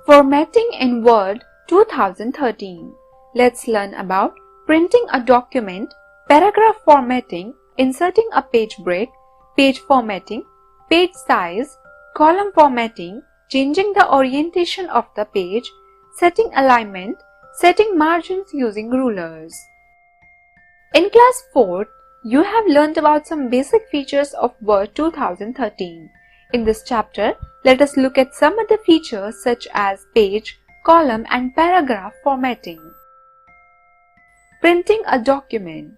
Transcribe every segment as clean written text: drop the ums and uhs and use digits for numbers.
Formatting in Word 2013. Let's learn about printing a document, paragraph formatting, inserting a page break, page formatting, page size, column formatting, changing the orientation of the page, setting alignment, setting margins using rulers. In class 4th, you have learned about some basic features of Word 2013. In this chapter, let us look at some of the features such as page, column and paragraph formatting. Printing a document.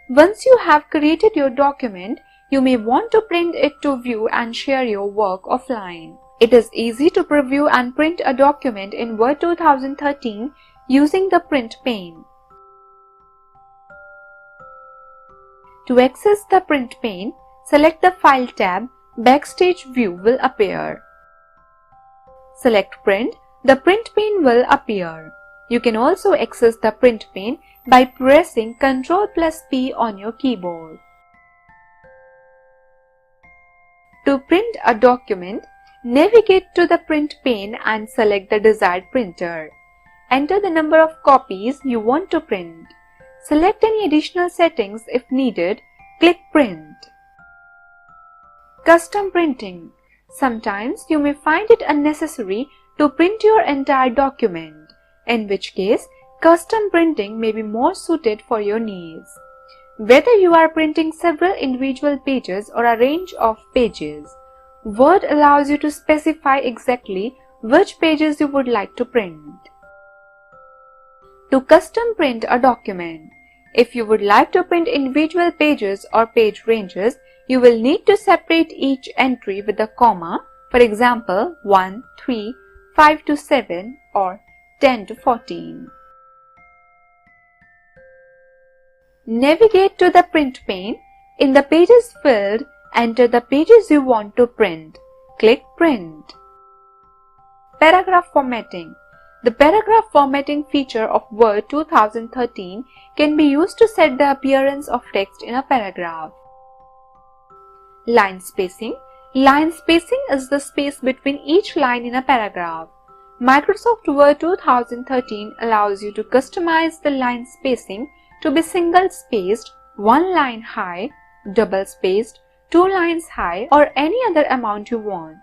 Once you have created your document, you may want to print it to view and share your work offline. It is easy to preview and print a document in Word 2013 using the print pane. To access the print pane, select the File tab. Backstage view will appear. Select Print. The print pane will appear. You can also access the print pane by pressing Ctrl+P on your keyboard. To print a document, navigate to the print pane and select the desired printer. Enter the number of copies you want to print. Select any additional settings if needed. Click Print. Custom printing. Sometimes you may find it unnecessary to print your entire document, in which case custom printing may be more suited for your needs. Whether you are printing several individual pages or a range of pages, Word allows you to specify exactly which pages you would like to print. To custom print a document. If you would like to print individual pages or page ranges, you will need to separate each entry with a comma, for example 1, 3, 5 to 7 or 10 to 14. Navigate to the print pane. In the Pages field, enter the pages you want to print. Click Print. Paragraph formatting. The paragraph formatting feature of Word 2013 can be used to set the appearance of text in a paragraph. Line spacing. Line spacing is the space between each line in a paragraph. Microsoft Word 2013 allows you to customize the line spacing to be single-spaced, one line high, double-spaced, 2 lines high, or any other amount you want.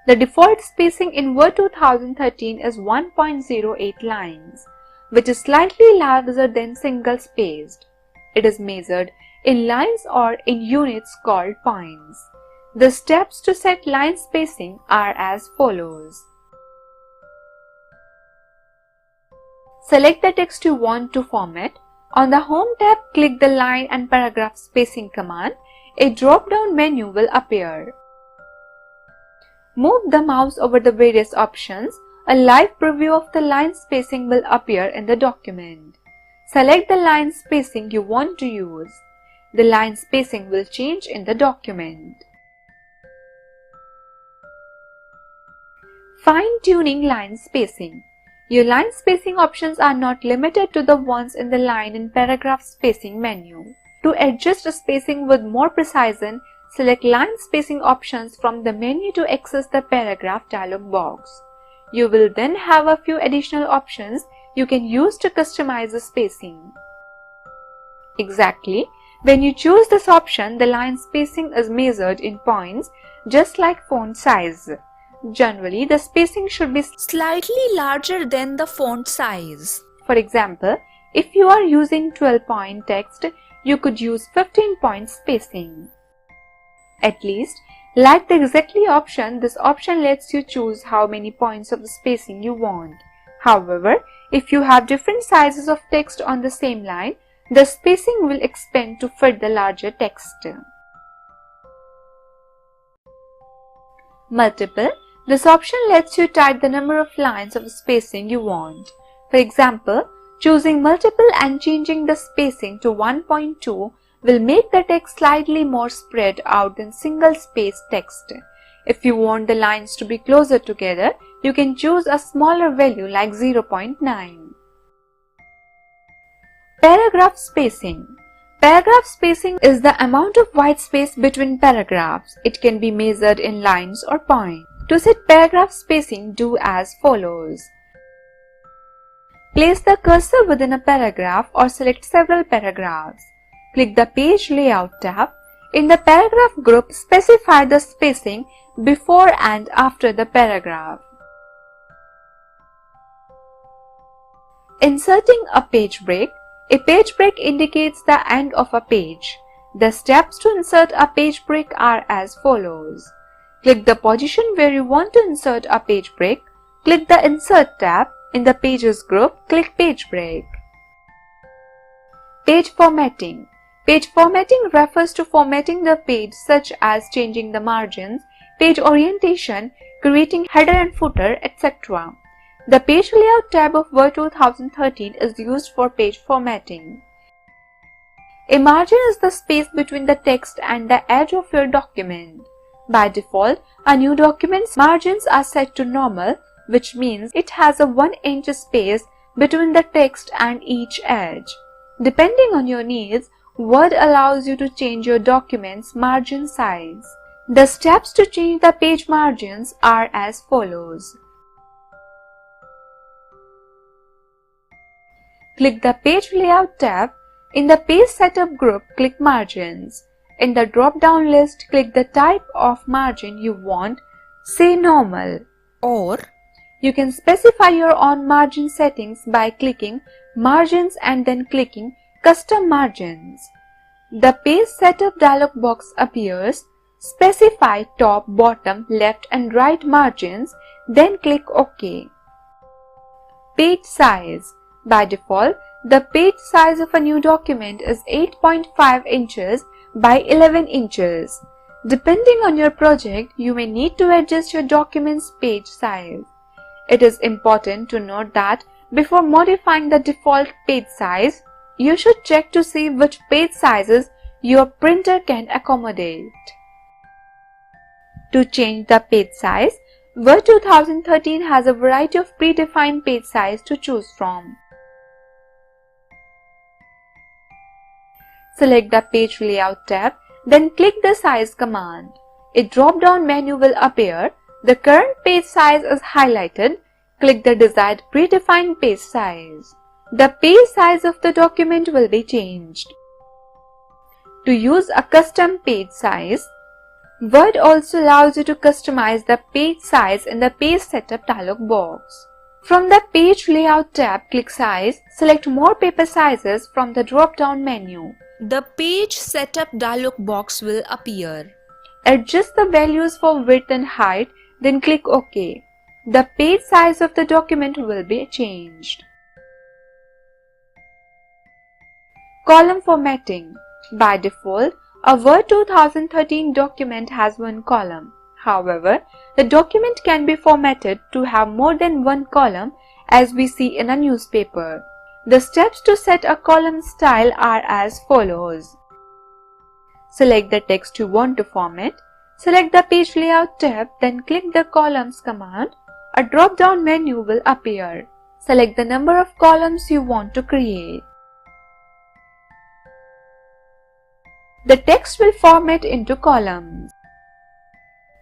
The default spacing in Word 2013 is 1.08 lines, which is slightly larger than single-spaced. It is measured in lines or in units called points. The steps to set line spacing are as follows. Select the text you want to format. On the Home tab, click the Line and Paragraph Spacing command. A drop-down menu will appear. Move the mouse over the various options. A live preview of the line spacing will appear in the document. Select the line spacing you want to use. The line spacing will change in the document. Fine-tuning line spacing. Your line spacing options are not limited to the ones in the line and paragraph spacing menu. To adjust the spacing with more precision, select line spacing options from the menu to access the paragraph dialog box. You will then have a few additional options you can use to customize the spacing. Exactly. When you choose this option, the line spacing is measured in points, just like font size. Generally, the spacing should be slightly larger than the font size. For example, if you are using 12-point text, you could use 15-point spacing. At least, like the Exactly option, this option lets you choose how many points of the spacing you want. However, if you have different sizes of text on the same line, the spacing will expand to fit the larger text. Multiple. This option lets you type the number of lines of spacing you want. For example, choosing multiple and changing the spacing to 1.2 will make the text slightly more spread out than single-spaced text. If you want the lines to be closer together, you can choose a smaller value like 0.9. Paragraph spacing. Paragraph spacing is the amount of white space between paragraphs. It can be measured in lines or points. To set paragraph spacing, do as follows. Place the cursor within a paragraph or select several paragraphs. Click the Page Layout tab. In the paragraph group, specify the spacing before and after the paragraph. Inserting a page break. A page break indicates the end of a page. The steps to insert a page break are as follows. Click the position where you want to insert a page break. Click the Insert tab. In the Pages group, click Page Break. Page formatting. Page formatting refers to formatting the page such as changing the margins, page orientation, creating header and footer, etc. The Page Layout tab of Word 2013 is used for page formatting. A margin is the space between the text and the edge of your document. By default, a new document's margins are set to normal, which means it has a 1-inch space between the text and each edge. Depending on your needs, Word allows you to change your document's margin size. The steps to change the page margins are as follows. Click the Page Layout tab. In the Page Setup group, click Margins. In the drop-down list, click the type of margin you want, say Normal. Or you can specify your own margin settings by clicking Margins and then clicking Custom Margins. The Page Setup dialog box appears. Specify top, bottom, left and right margins, then click OK. Page size. By default, the page size of a new document is 8.5 inches by 11 inches. Depending on your project, you may need to adjust your document's page size. It is important to note that before modifying the default page size, you should check to see which page sizes your printer can accommodate. To change the page size, Word 2013 has a variety of predefined page size to choose from. Select the Page Layout tab, then click the Size command. A drop-down menu will appear. The current page size is highlighted. Click the desired predefined page size. The page size of the document will be changed. To use a custom page size, Word also allows you to customize the page size in the Page Setup dialog box. From the Page Layout tab, click Size. Select More paper sizes from the drop-down menu. The Page Setup dialog box will appear. Adjust the values for width and height, then click OK. The page size of the document will be changed. Column formatting. By default, a Word 2013 document has one column. However, the document can be formatted to have more than one column, as we see in a newspaper. The steps to set a column style are as follows. Select the text you want to format. Select the Page Layout tab, then click the Columns command. A drop-down menu will appear. Select the number of columns you want to create. The text will format into columns.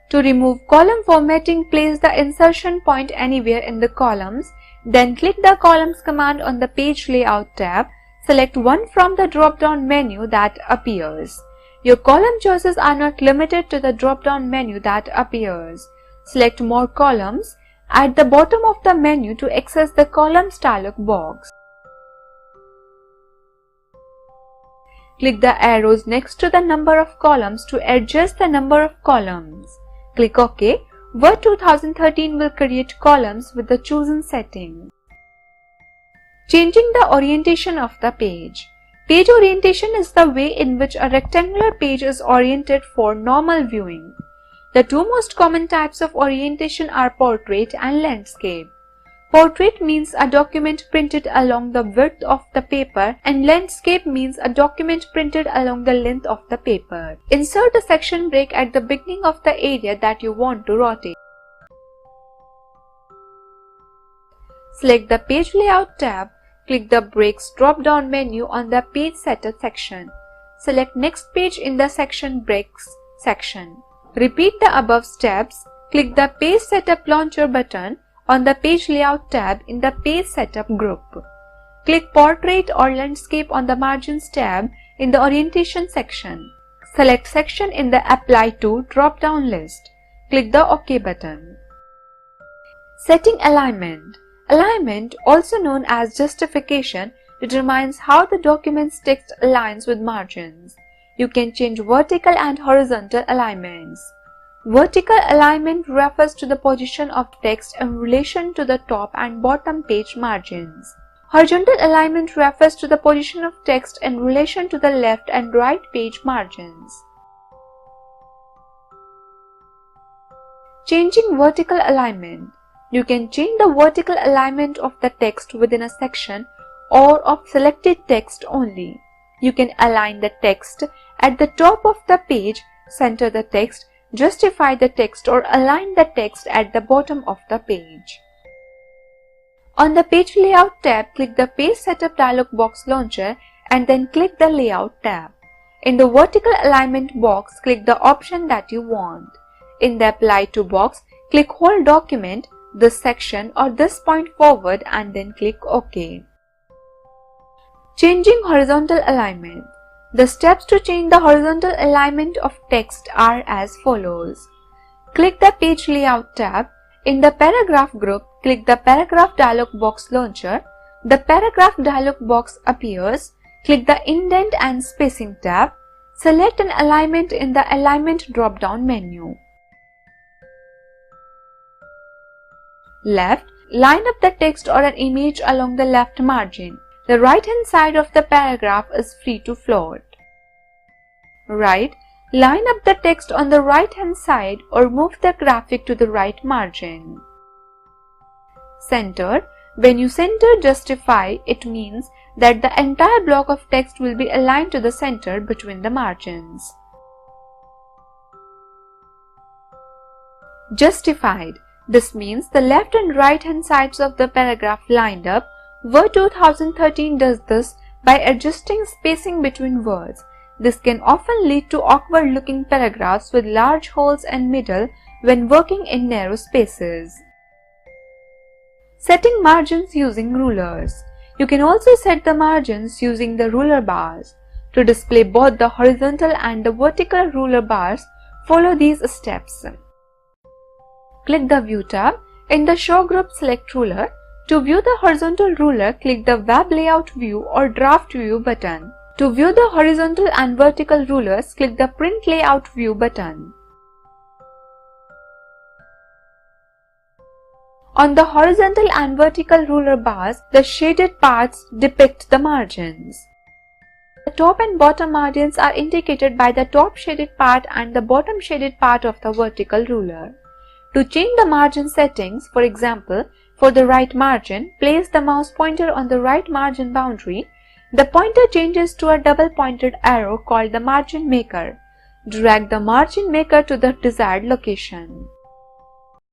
To remove column formatting, place the insertion point anywhere in the columns. Then click the Columns command on the Page Layout tab. Select one from the drop-down menu that appears. Your column choices are not limited to the drop-down menu that appears. Select More columns at the bottom of the menu to access the Columns dialog box. Click the arrows next to the number of columns to adjust the number of columns. Click OK. Word 2013 will create columns with the chosen setting. Changing the orientation of the page. Page orientation is the way in which a rectangular page is oriented for normal viewing. The two most common types of orientation are portrait and landscape. Portrait means a document printed along the width of the paper, and landscape means a document printed along the length of the paper. Insert a section break at the beginning of the area that you want to rotate. Select the Page Layout tab. Click the Breaks drop-down menu on the Page Setup section. Select Next Page in the Section Breaks section. Repeat the above steps. Click the Page Setup Launcher button on the Page Layout tab in the Page Setup group. Click Portrait or Landscape on the Margins tab in the Orientation section. Select Section in the Apply To drop-down list. Click the OK button. Setting Alignment. Alignment, also known as justification, determines how the document's text aligns with margins. You can change vertical and horizontal alignments. Vertical alignment refers to the position of text in relation to the top and bottom page margins. Horizontal alignment refers to the position of text in relation to the left and right page margins. Changing vertical alignment. You can change the vertical alignment of the text within a section or of selected text only. You can align the text at the top of the page, center the text, justify the text, or align the text at the bottom of the page. On the Page Layout tab, click the Page Setup dialog box launcher and then click the Layout tab. In the Vertical Alignment box, click the option that you want. In the Apply To box, click Whole Document, this section or this point forward and then click OK. Changing horizontal alignment. The steps to change the horizontal alignment of text are as follows. Click the Page Layout tab. In the Paragraph group, click the Paragraph dialog box launcher. The Paragraph dialog box appears. Click the Indent and Spacing tab. Select an alignment in the Alignment drop-down menu. Left, line up the text or an image along the left margin. The right-hand side of the paragraph is free to float. Right, line up the text on the right-hand side or move the graphic to the right margin. Center, when you center justify, it means that the entire block of text will be aligned to the center between the margins. Justified. This means the left and right hand sides of the paragraph lined up. Word 2013 does this by adjusting spacing between words. This can often lead to awkward looking paragraphs with large holes in middle when working in narrow spaces. Setting margins using rulers. You can also set the margins using the ruler bars. To display both the horizontal and the vertical ruler bars, follow these steps. Click the View tab. In the Show group, select Ruler. To view the horizontal ruler, click the Web Layout View or Draft View button. To view the horizontal and vertical rulers, click the Print Layout View button. On the horizontal and vertical ruler bars, the shaded parts depict the margins. The top and bottom margins are indicated by the top shaded part and the bottom shaded part of the vertical ruler. To change the margin settings, for example, for the right margin, place the mouse pointer on the right margin boundary. The pointer changes to a double-pointed arrow called the margin maker. Drag the margin maker to the desired location.